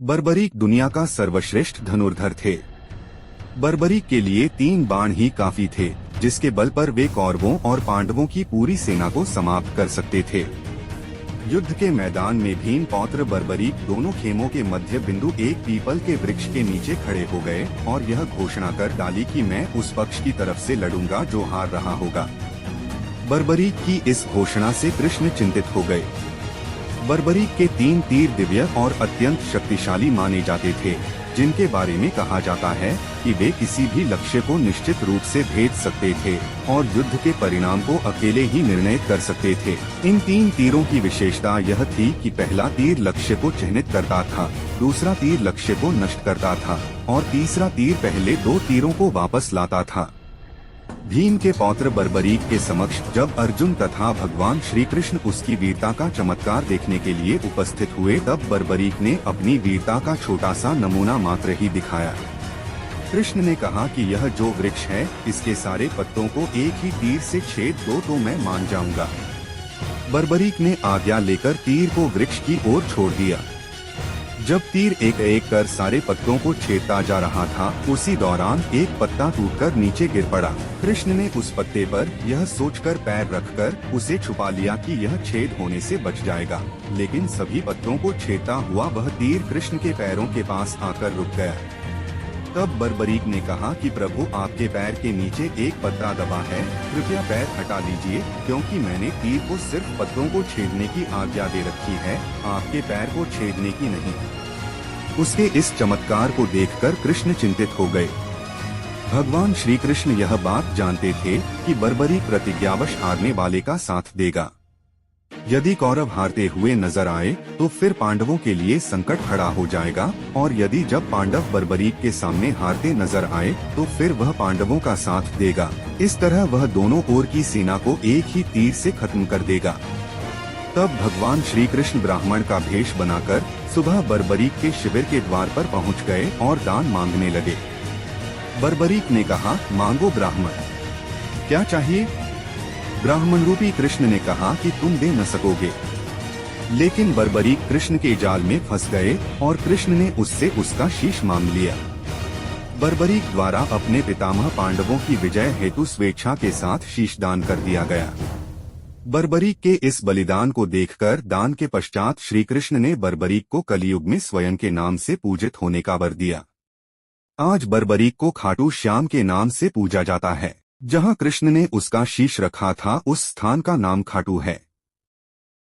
बर्बरीक दुनिया का सर्वश्रेष्ठ धनुर्धर थे। बर्बरीक के लिए 3 बाण ही काफी थे, जिसके बल पर वे कौरवों और पांडवों की पूरी सेना को समाप्त कर सकते थे। युद्ध के मैदान में भीम पौत्र बर्बरीक दोनों खेमों के मध्य बिंदु एक पीपल के वृक्ष के नीचे खड़े हो गए और यह घोषणा कर डाली कि मैं उस पक्ष की तरफ से लड़ूंगा जो हार रहा होगा। बर्बरीक की इस घोषणा से कृष्ण चिंतित हो गए। बर्बरीक के 3 तीर दिव्य और अत्यंत शक्तिशाली माने जाते थे, जिनके बारे में कहा जाता है कि वे किसी भी लक्ष्य को निश्चित रूप से भेद सकते थे और युद्ध के परिणाम को अकेले ही निर्णय कर सकते थे। इन 3 तीरों की विशेषता यह थी कि पहला तीर लक्ष्य को चिह्नित करता था, दूसरा तीर लक्ष्य को नष्ट करता था और तीसरा तीर पहले 2 तीरों को वापस लाता था। भीम के पौत्र बर्बरीक के समक्ष जब अर्जुन तथा भगवान श्री कृष्ण उसकी वीरता का चमत्कार देखने के लिए उपस्थित हुए, तब बर्बरीक ने अपनी वीरता का छोटा सा नमूना मात्र ही दिखाया। कृष्ण ने कहा कि यह जो वृक्ष है, इसके सारे पत्तों को एक ही तीर से छेद दो तो मैं मान जाऊंगा। बर्बरीक ने आज्ञा लेकर तीर को वृक्ष की ओर छोड़ दिया। जब तीर एक एक कर सारे पत्तों को छेदता जा रहा था, उसी दौरान एक पत्ता टूटकर नीचे गिर पड़ा। कृष्ण ने उस पत्ते पर यह सोचकर पैर रखकर उसे छुपा लिया कि यह छेद होने से बच जाएगा, लेकिन सभी पत्तों को छेदता हुआ वह तीर कृष्ण के पैरों के पास आकर रुक गया। तब बर्बरीक ने कहा कि प्रभु, आपके पैर के नीचे एक पत्ता दबा है, कृपया पैर हटा लीजिए, क्योंकि मैंने तीर को सिर्फ पत्तों को छेदने की आज्ञा दे रखी है, आपके पैर को छेदने की नहीं। उसके इस चमत्कार को देखकर कृष्ण चिंतित हो गए। भगवान श्री कृष्ण यह बात जानते थे कि बर्बरीक प्रतिज्ञावश हारने वाले का साथ देगा। यदि कौरव हारते हुए नजर आए तो फिर पांडवों के लिए संकट खड़ा हो जाएगा, और यदि जब पांडव बर्बरीक के सामने हारते नजर आए तो फिर वह पांडवों का साथ देगा। इस तरह वह दोनों ओर की सेना को एक ही तीर से खत्म कर देगा। तब भगवान श्री कृष्ण ब्राह्मण का भेष बनाकर सुबह बर्बरीक के शिविर के द्वार पर पहुंच गए और दान मांगने लगे। बर्बरीक ने कहा, मांगो ब्राह्मण, क्या चाहिए? ब्राह्मण रूपी कृष्ण ने कहा कि तुम दे न सकोगे। लेकिन बर्बरीक कृष्ण के जाल में फंस गए और कृष्ण ने उससे उसका शीश मांग लिया। बर्बरीक द्वारा अपने पितामह पांडवों की विजय हेतु स्वेच्छा के साथ शीश दान कर दिया गया। बर्बरीक के इस बलिदान को देखकर दान के पश्चात श्री कृष्ण ने बर्बरीक को कलियुग में स्वयं के नाम से पूजित होने का वर दिया। आज बर्बरीक को खाटू श्याम के नाम से पूजा जाता है। जहां कृष्ण ने उसका शीश रखा था, उस स्थान का नाम खाटू है।